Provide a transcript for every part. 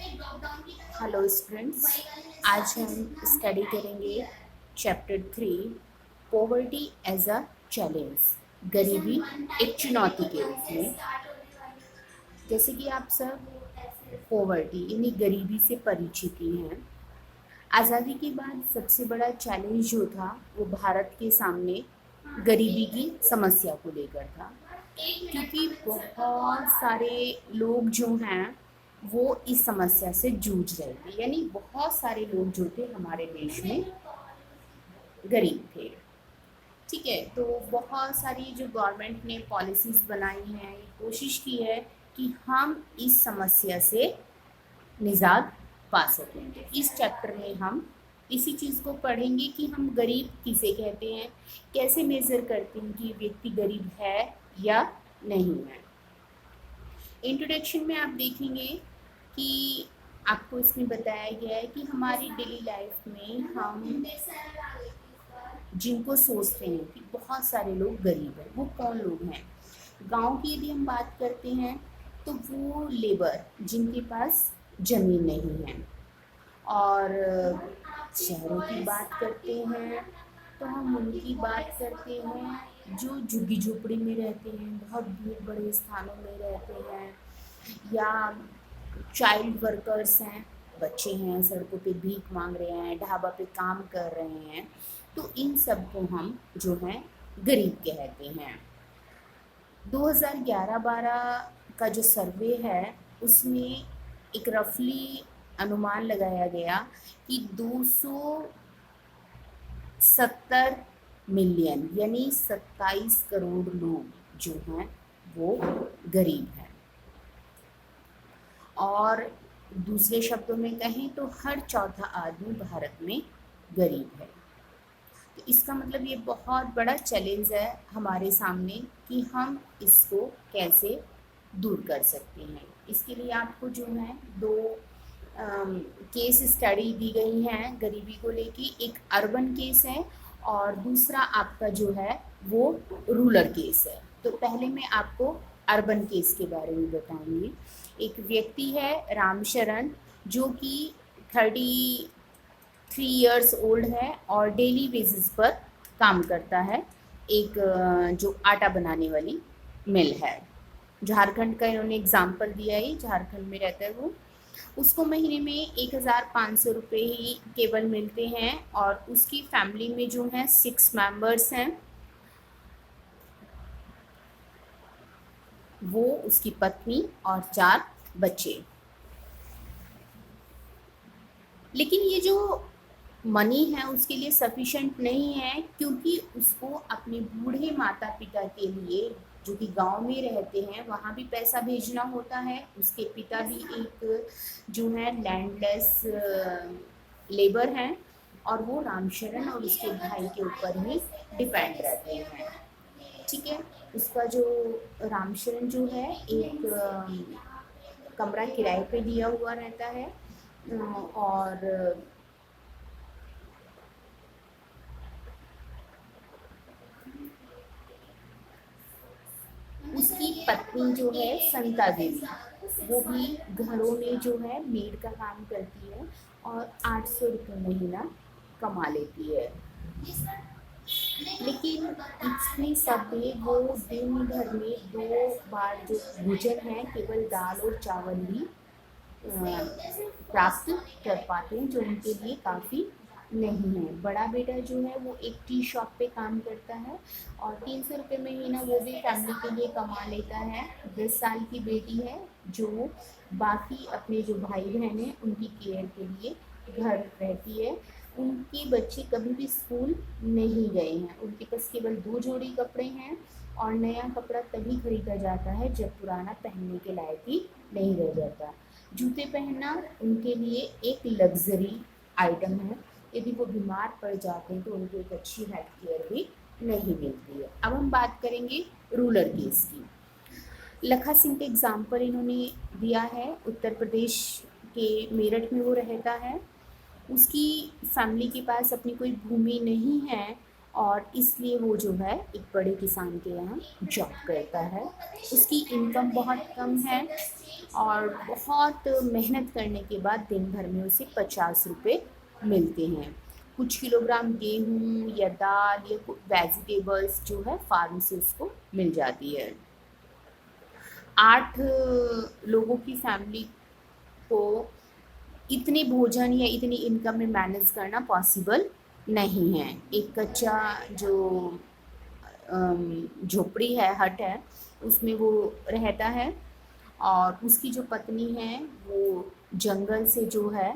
Hello students, आज हम study करेंगे chapter 3 poverty as a challenge, गरीबी एक चुनौती के रूप में। जैसे कि आप सब पॉवर्टी यानी गरीबी से परिचित ही हैं। आज़ादी के बाद सबसे बड़ा चैलेंज जो था वो भारत के सामने गरीबी की समस्या को लेकर था, क्योंकि बहुत सारे लोग जो हैं वो इस समस्या से जूझ रहे थे। यानी बहुत सारे लोग जो थे हमारे देश में गरीब थे। ठीक है, तो बहुत सारी जो गवर्नमेंट ने पॉलिसीज़ बनाई हैं, कोशिश की है कि हम इस समस्या से निजात पा सकें। तो इस चैप्टर में हम इसी चीज़ को पढ़ेंगे कि हम गरीब किसे कहते हैं, कैसे मेज़र करते हैं कि व्यक्ति गरीब है या नहीं है। इंट्रोडक्शन में आप देखेंगे कि आपको इसमें बताया गया है कि हमारी डेली लाइफ में हम जिनको सोचते हैं कि बहुत सारे लोग गरीब हैं, वो कौन लोग हैं। गांव की यदि हम बात करते हैं तो वो लेबर जिनके पास ज़मीन नहीं है, और शहरों की बात करते हैं तो हम उनकी बात करते हैं जो झुग्गी झोपड़ी में रहते हैं, बहुत भीड़ बड़े स्थानों में रहते हैं, या चाइल्ड वर्कर्स हैं, बच्चे हैं सड़कों पे भीख मांग रहे हैं, ढाबा पे काम कर रहे हैं। तो इन सब को हम जो हैं गरीब कहते हैं। 2011-12 का जो सर्वे है उसमें एक रफली अनुमान लगाया गया कि 270 मिलियन यानी 27 करोड़ लोग जो हैं वो गरीब हैं। और दूसरे शब्दों में कहें तो हर चौथा आदमी भारत में गरीब है। तो इसका मतलब ये बहुत बड़ा चैलेंज है हमारे सामने कि हम इसको कैसे दूर कर सकते हैं। इसके लिए आपको जो है दो केस स्टडी दी गई हैं गरीबी को लेके। एक अर्बन केस है और दूसरा आपका जो है वो रूरल केस है। तो पहले मैं आपको अर्बन केस के बारे में बताऊंगी। एक व्यक्ति है रामशरण, जो कि 33 इयर्स ओल्ड है और डेली बेसिस पर काम करता है। एक जो आटा बनाने वाली मिल है, झारखंड का इन्होंने एग्जाम्पल दिया है, झारखंड में रहता है वो। उसको महीने में 1,500 रुपये ही केवल मिलते हैं और उसकी फैमिली में जो है 6 मेंबर्स हैं। वो, उसकी पत्नी और 4 बच्चे। लेकिन ये जो मनी है उसके लिए सफिशेंट नहीं है, क्योंकि उसको अपने बूढ़े माता पिता के लिए जो कि गांव में रहते हैं वहाँ भी पैसा भेजना होता है। उसके पिता भी एक जो है लैंडलेस लेबर हैं और वो रामशरण और उसके भाई के ऊपर ही डिपेंड रहते हैं। ठीक है, उसका जो रामशरण जो है एक कमरा किराए पे दिया हुआ रहता है, और उसकी पत्नी जो है संता देवी, वो भी घरों में जो है मेड का काम करती है और 800 रुपये महीना कमा लेती है। लेकिन इसमें सब में वो दिन भर में 2 बार जो भोजन है केवल दाल और चावल ही प्राप्त कर पाते हैं, जो उनके लिए काफ़ी नहीं है। बड़ा बेटा जो है वो एक टी शॉप पे काम करता है और 300 रुपये महीना वो भी फैमिली के लिए कमा लेता है। 10 साल की बेटी है जो बाकी अपने जो भाई बहन हैं उनकी केयर के लिए घर रहती है। उनके बच्चे कभी भी स्कूल नहीं गए हैं, उनके पास केवल 2 जोड़ी कपड़े हैं और नया कपड़ा तभी खरीदा जाता है जब पुराना पहनने के लायक ही नहीं रह जाता। जूते पहनना उनके लिए एक लग्जरी आइटम है। यदि वो बीमार पड़ जाते हैं तो उनको एक अच्छी हेल्थ केयर भी नहीं मिलती है। अब हम बात करेंगे रूरल केस की। लखा सिंह का एग्जाम्पल इन्होंने दिया है। उत्तर प्रदेश के मेरठ में वो रहता है। उसकी फैमिली के पास अपनी कोई भूमि नहीं है और इसलिए वो जो है एक बड़े किसान के यहाँ जॉब करता है। उसकी इनकम बहुत कम है और बहुत मेहनत करने के बाद दिन भर में उसे 50 रुपये मिलते हैं। कुछ किलोग्राम गेहूँ या दाल या वेजिटेबल्स जो है फार्म से उसको मिल जाती है। 8 लोगों की फैमिली को इतने भोजन या इतनी इनकम में मैनेज करना पॉसिबल नहीं है। एक कच्चा जो झोपड़ी है, हट है, उसमें वो रहता है और उसकी जो पत्नी है वो जंगल से जो है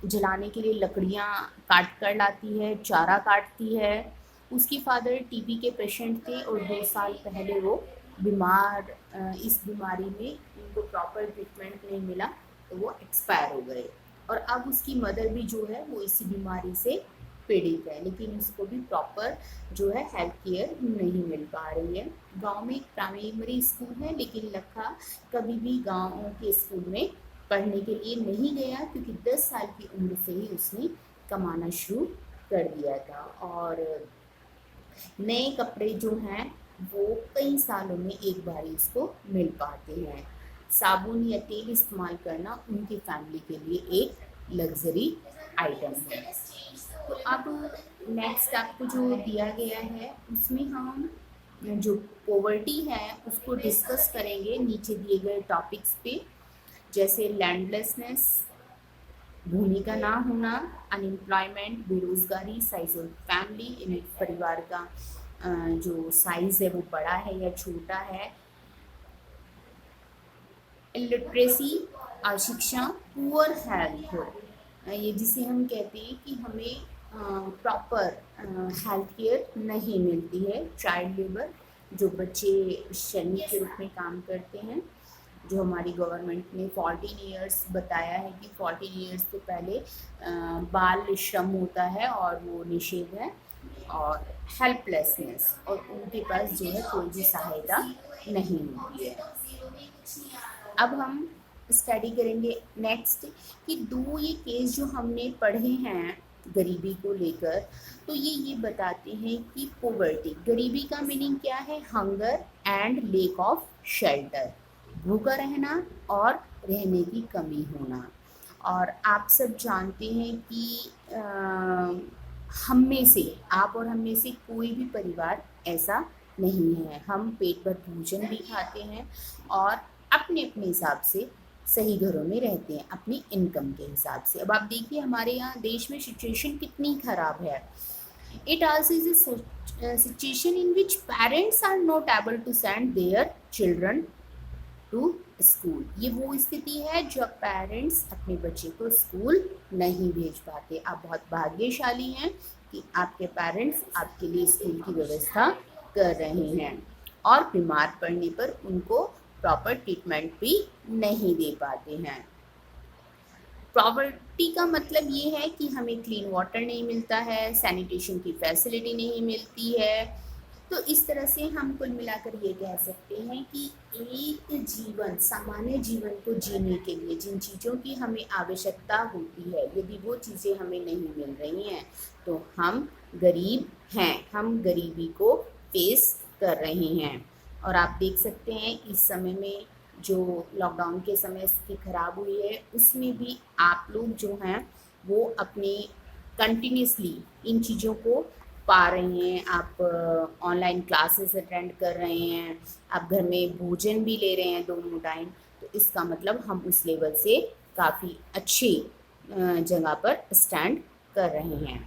जलाने के लिए लकड़ियाँ काट कर लाती है, चारा काटती है। उसकी फादर टीबी के पेशेंट थे और 2 साल पहले वो बीमार इस बीमारी में उनको प्रॉपर ट्रीटमेंट नहीं मिला तो वो एक्सपायर हो गए। और अब उसकी मदर भी जो है वो इसी बीमारी से पीड़ित है, लेकिन उसको भी प्रॉपर जो है हेल्थ केयर नहीं मिल पा रही है। गांव में एक प्राइमरी स्कूल है, लेकिन लखा कभी भी गाँव के स्कूल में पढ़ने के लिए नहीं गया क्योंकि 10 साल की उम्र से ही उसने कमाना शुरू कर दिया था। और नए कपड़े जो हैं वो कई सालों में एक बार ही उसको मिल पाते हैं। साबुन या तेल इस्तेमाल करना उनकी फैमिली के लिए एक लग्जरी आइटम है। तो अब नेक्स्ट आपको जो दिया गया है उसमें हम जो पॉवर्टी है उसको डिस्कस करेंगे नीचे दिए गए टॉपिक्स पे, जैसे लैंडलेसनेस, भूमि का ना होना, अनएम्प्लॉयमेंट, बेरोजगारी, साइज ऑफ फैमिली, इन परिवार का जो साइज है वो बड़ा है या छोटा है, इलिटरेसी, अशिक्षा, पुअर हेल्थ, ये जिसे हम कहते हैं कि हमें प्रॉपर हेल्थ केयर नहीं मिलती है, चाइल्ड लेबर, जो बच्चे श्रमिक के रूप में काम करते हैं, जो हमारी गवर्नमेंट ने 14 ईयर्स बताया है कि 14 ईयर्स से पहले बाल श्रम होता है और वो निषेध है, और हेल्पलेसनेस, और उनके पास जो है कोई भी सहायता नहीं होती है। अब हम स्टडी करेंगे नेक्स्ट कि दो ये केस जो हमने पढ़े हैं गरीबी को लेकर, तो ये बताते हैं कि पोवर्टी, गरीबी का मीनिंग क्या है, hunger and lake of shelter, भूखा रहना और रहने की कमी होना। और आप सब जानते हैं कि हम में से, आप और हम में से कोई भी परिवार ऐसा नहीं है। हम पेट भर भोजन भी खाते हैं और अपने अपने हिसाब से सही घरों में रहते हैं, अपनी इनकम के हिसाब से। अब आप देखिए हमारे यहाँ देश में सिचुएशन कितनी ख़राब है। It also is a situation in which parents are not able to send their children to school। ये वो स्थिति है जब पेरेंट्स अपने बच्चे को स्कूल नहीं भेज पाते। आप बहुत भाग्यशाली हैं कि आपके पेरेंट्स आपके लिए स्कूल की व्यवस्था कर रहे हैं और बीमार पड़ने पर उनको प्रॉपर ट्रीटमेंट भी नहीं दे पाते हैं। पॉवर्टी का मतलब ये है कि हमें क्लीन वाटर नहीं मिलता है, सैनिटेशन की फैसिलिटी नहीं मिलती है। तो इस तरह से हम कुल मिलाकर ये कह सकते हैं कि एक जीवन, सामान्य जीवन को जीने के लिए जिन चीज़ों की हमें आवश्यकता होती है, यदि वो चीज़ें हमें नहीं मिल रही हैं तो हम गरीब हैं, हम गरीबी को फेस कर रहे हैं। और आप देख सकते हैं इस समय में जो लॉकडाउन के समय स्थिति खराब हुई है उसमें भी आप लोग जो हैं वो अपने कंटिन्यूसली इन चीज़ों को पा रहे हैं। आप ऑनलाइन क्लासेस अटेंड कर रहे हैं, आप घर में भोजन भी ले रहे हैं दोनों टाइम, तो इसका मतलब हम उस लेवल से काफ़ी अच्छी जगह पर स्टैंड कर रहे हैं।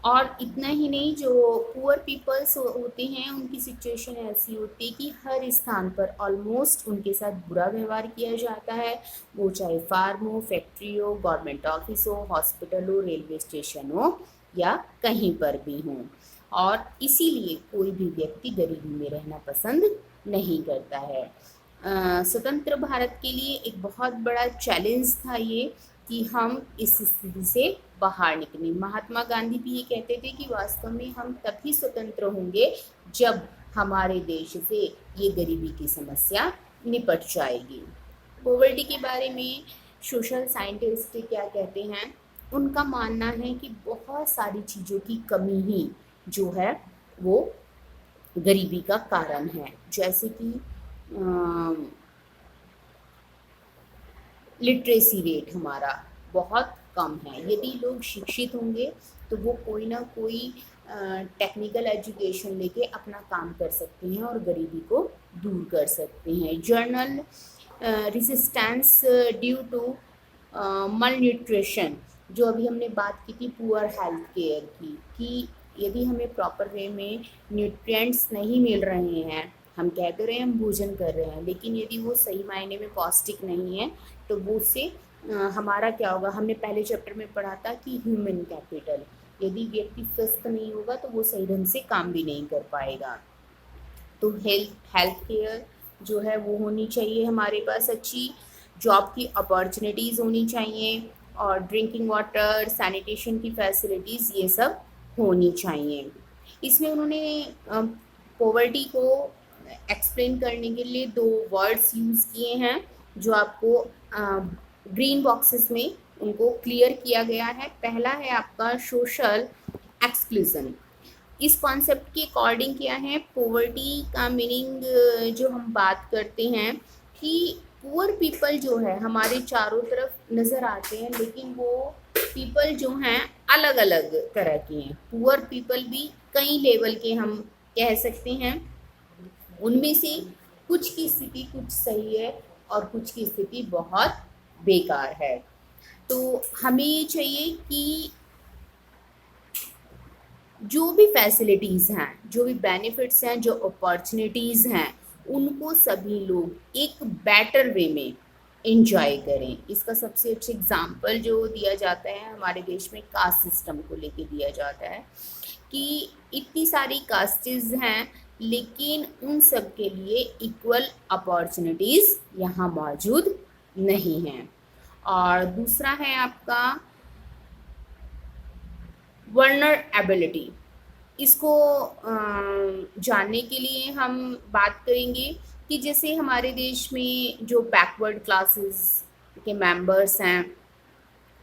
और इतना ही नहीं, जो पुअर पीपल्स होते हैं उनकी सिचुएशन ऐसी होती है कि हर स्थान पर ऑलमोस्ट उनके साथ बुरा व्यवहार किया जाता है, वो चाहे फार्म हो, फैक्ट्री हो, गवर्नमेंट ऑफिस हो, हॉस्पिटल हो, रेलवे स्टेशन हो या कहीं पर भी हो। और इसीलिए कोई भी व्यक्ति गरीबी में रहना पसंद नहीं करता है। स्वतंत्र भारत के लिए एक बहुत बड़ा चैलेंज था ये कि हम इस स्थिति से बाहर निकले। महात्मा गांधी भी ये कहते थे कि वास्तव में हम तभी स्वतंत्र होंगे जब हमारे देश से ये गरीबी की समस्या निपट जाएगी। पॉवर्टी के बारे में सोशल साइंटिस्ट क्या कहते हैं उनका मानना है कि बहुत सारी चीज़ों की कमी ही जो है वो गरीबी का कारण है। जैसे कि लिटरेसी रेट हमारा बहुत कम है। यदि लोग शिक्षित होंगे तो वो कोई ना कोई टेक्निकल एजुकेशन लेके अपना काम कर सकते हैं और गरीबी को दूर कर सकते हैं। जर्नल रेजिस्टेंस ड्यू टू मल न्यूट्रिशन, जो अभी हमने बात की थी पुअर हेल्थ केयर की, कि यदि हमें प्रॉपर वे में न्यूट्रिएंट्स नहीं मिल रहे हैं, हम कह तो रहे हैं हम भोजन कर रहे हैं, लेकिन यदि वो सही मायने में पौष्टिक नहीं है तो वो उससे हमारा क्या होगा। हमने पहले चैप्टर में पढ़ा था कि ह्यूमन कैपिटल, यदि व्यक्ति स्वस्थ नहीं होगा तो वो सही ढंग से काम भी नहीं कर पाएगा। तो हेल्थ केयर जो है वो होनी चाहिए हमारे पास अच्छी, जॉब की अपॉर्चुनिटीज़ होनी चाहिए, और ड्रिंकिंग वाटर, सैनिटेशन की फैसिलिटीज़ ये सब होनी चाहिए। इसमें उन्होंने पॉवर्टी को एक्सप्लेन करने के लिए 2 वर्ड्स यूज़ किए हैं जो आपको ग्रीन बॉक्सेस में उनको क्लियर किया गया है। पहला है आपका सोशल एक्सक्लूजन। इस कॉन्सेप्ट के अकॉर्डिंग क्या है, पॉवर्टी का मीनिंग जो हम बात करते हैं कि पुअर पीपल जो है हमारे चारों तरफ नज़र आते हैं, लेकिन वो पीपल जो हैं अलग अलग तरह के हैं। पुअर पीपल भी कई लेवल के हम कह सकते हैं, उनमें से कुछ की स्थिति कुछ सही है और कुछ की स्थिति बहुत बेकार है। तो हमें ये चाहिए कि जो भी फैसिलिटीज़ हैं, जो भी बेनिफिट्स हैं, जो अपॉर्चुनिटीज़ हैं, उनको सभी लोग एक बेटर वे में इंजॉय करें। इसका सबसे अच्छा एग्जाम्पल जो दिया जाता है हमारे देश में कास्ट सिस्टम को लेके दिया जाता है कि इतनी सारी कास्टेज हैं, लेकिन उन सब के लिए इक्वल अपॉर्चुनिटीज़ यहाँ मौजूद नहीं हैं। और दूसरा है आपका वल्नरेबिलिटी। इसको जानने के लिए हम बात करेंगे कि जैसे हमारे देश में जो बैकवर्ड क्लासेस के मेंबर्स हैं,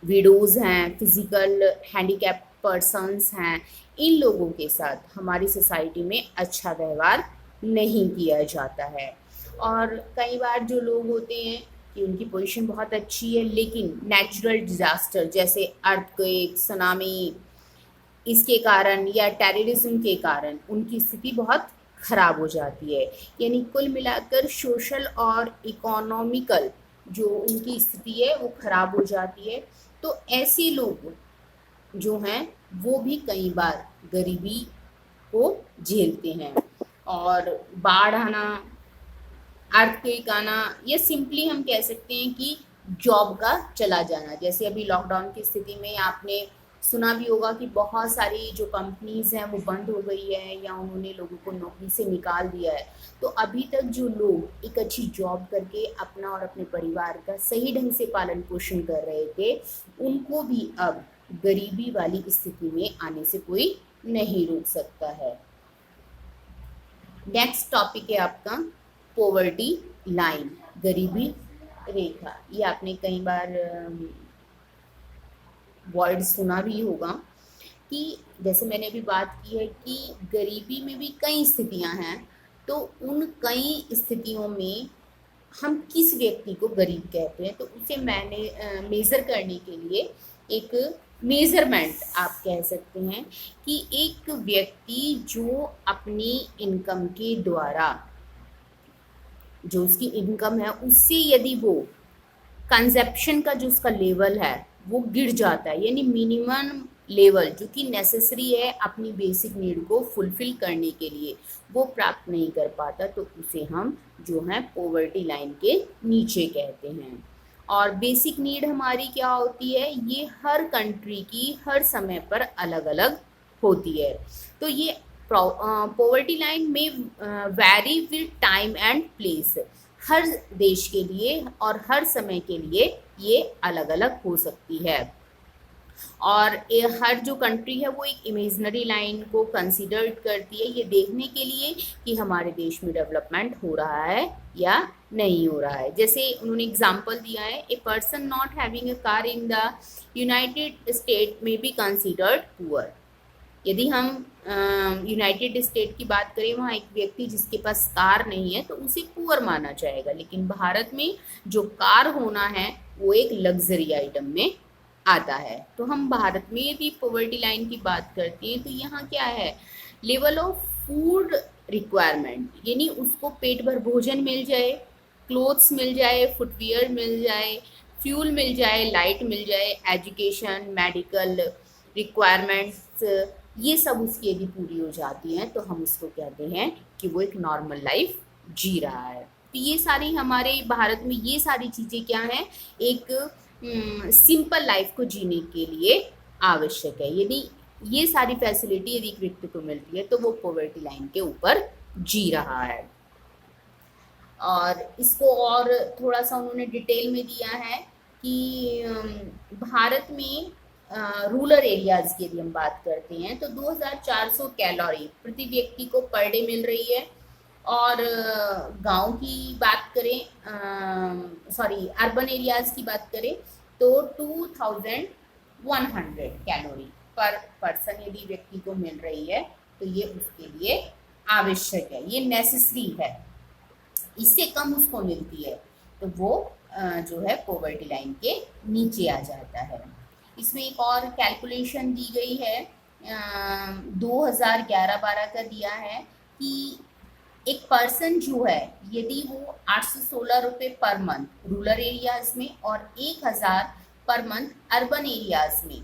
विडोज़ हैं, फिज़िकल हैंडीकैप पर्सन्स हैं, इन लोगों के साथ हमारी सोसाइटी में अच्छा व्यवहार नहीं किया जाता है। और कई बार जो लोग होते हैं कि उनकी पोजीशन बहुत अच्छी है, लेकिन नेचुरल डिज़ास्टर जैसे अर्थक्वेक, सुनामी, इसके कारण या टेररिज्म के कारण उनकी स्थिति बहुत ख़राब हो जाती है। यानी कुल मिलाकर सोशल और इकोनॉमिकल जो उनकी स्थिति है वो ख़राब हो जाती है। तो ऐसे लोग जो हैं वो भी कई बार गरीबी को झेलते हैं, और बाढ़ आना, अर्थक्वेक आना, या सिंपली हम कह सकते हैं कि जॉब का चला जाना। जैसे अभी लॉकडाउन की स्थिति में आपने सुना भी होगा कि बहुत सारी जो कंपनीज़ हैं वो बंद हो गई है या उन्होंने लोगों को नौकरी से निकाल दिया है। तो अभी तक जो लोग एक अच्छी जॉब करके अपना और अपने परिवार का सही ढंग से पालन पोषण कर रहे थे, उनको भी अब गरीबी वाली स्थिति में आने से कोई नहीं रोक सकता है। नेक्स्ट टॉपिक है आपका पॉवर्टी लाइन, गरीबी रेखा। ये आपने कई बार वर्ड सुना भी होगा कि जैसे मैंने अभी बात की है कि गरीबी में भी कई स्थितियां हैं, तो उन कई स्थितियों में हम किस व्यक्ति को गरीब कहते हैं, तो उसे मैंने मेज़र करने के लिए एक मेज़रमेंट आप कह सकते हैं कि एक व्यक्ति जो अपनी इनकम के द्वारा, जो उसकी इनकम है उससे यदि वो कंजप्शन का जो उसका लेवल है वो गिर जाता है, यानी मिनिमम लेवल जो कि नेसेसरी है अपनी बेसिक नीड को फुलफिल करने के लिए, वो प्राप्त नहीं कर पाता, तो उसे हम जो है पॉवर्टी लाइन के नीचे कहते हैं। और बेसिक नीड हमारी क्या होती है, ये हर कंट्री की हर समय पर अलग अलग होती है। तो ये पॉवर्टी लाइन में vary with time and place, हर देश के लिए और हर समय के लिए ये अलग अलग हो सकती है। और हर जो कंट्री है वो एक इमेजनरी लाइन को कंसिडर करती है ये देखने के लिए कि हमारे देश में डेवलपमेंट हो रहा है या नहीं हो रहा है। जैसे उन्होंने एग्जांपल दिया है, a person not having a car in the United state में बी कंसिडर्ड पुअर। यदि हम यूनाइटेड स्टेट की बात करें, वहाँ एक व्यक्ति जिसके पास कार नहीं है तो उसे पुअर माना जाएगा, लेकिन भारत में जो कार होना है वो एक लग्जरी आइटम में आता है। तो हम भारत में यदि पॉवर्टी लाइन की बात करते हैं तो यहाँ क्या है, लेवल ऑफ फूड रिक्वायरमेंट, यानी उसको पेट भर भोजन मिल जाए, क्लोथ्स मिल जाए, फुटवियर मिल जाए, फ्यूल मिल जाए, लाइट मिल जाए, एजुकेशन, मेडिकल रिक्वायरमेंट्स, ये सब उसकी यदि पूरी हो जाती हैं तो हम उसको कहते हैं कि वो एक नॉर्मल लाइफ जी रहा है। तो ये सारी हमारे भारत में ये सारी चीज़ें क्या हैं, एक सिंपल लाइफ को जीने के लिए आवश्यक है। यदि ये सारी फैसिलिटी यदि एक व्यक्ति को मिलती है तो वो पॉवर्टी लाइन के ऊपर जी रहा है। और इसको और थोड़ा सा उन्होंने डिटेल में दिया है कि भारत में रूरल एरियाज़ की यदि हम बात करते हैं तो 2400 कैलोरी प्रति व्यक्ति को पर डे मिल रही है। और गांव की बात करें, अर्बन एरियाज़ की बात करें तो 2100 कैलोरी पर पर्सन यदि व्यक्ति को मिल रही है तो ये उसके लिए आवश्यक है, ये नेसेसरी है। इससे कम उसको मिलती है तो वो जो है पॉवर्टी लाइन के नीचे आ जाता है। इसमें एक और कैलकुलेशन दी गई है, 2011-12 का दिया है कि एक पर्सन जो है यदि वो 816 रुपये पर मंथ रूरल एरियाज में और 1000 पर मंथ अर्बन एरियाज में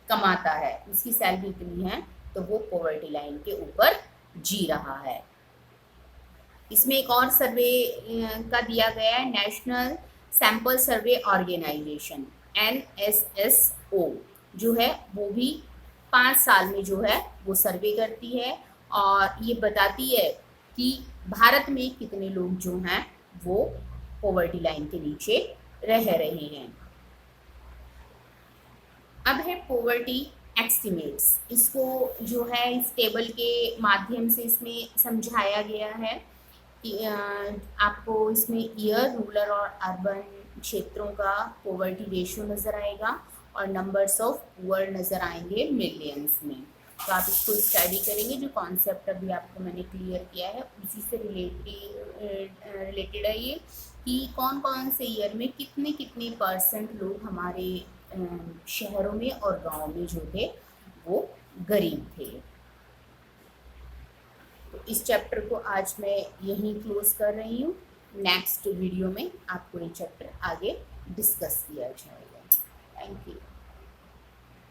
कमाता है, उसकी सैलरी इतनी है, तो वो पॉवर्टी लाइन के ऊपर जी रहा है। इसमें एक और सर्वे का दिया गया है, national sample survey organisation NSSO जो है वो भी 5 साल में जो है वो सर्वे करती है और ये बताती है कि भारत में कितने लोग जो हैं वो पॉवर्टी लाइन के नीचे रह रहे हैं। अब है पॉवर्टी एस्टिमेट्स, इसको जो है इस टेबल के माध्यम से इसमें समझाया गया है कि आपको इसमें ईयर, रूरल और अर्बन क्षेत्रों का पॉवर्टी रेशियो नज़र आएगा और नंबर्स ऑफ पुअर नज़र आएंगे मिलियंस में। तो आप इसको स्टडी करेंगे, जो कॉन्सेप्ट अभी आपको मैंने क्लियर किया है उसी से रिलेटेड है ये कि कौन कौन से ईयर में कितने कितने परसेंट लोग हमारे शहरों में और गाँव में जो थे वो गरीब थे। तो इस चैप्टर को आज मैं यहीं क्लोज कर रही हूँ। नेक्स्ट वीडियो में आपको ये चैप्टर आगे डिस्कस किया जाएगा। Thank you.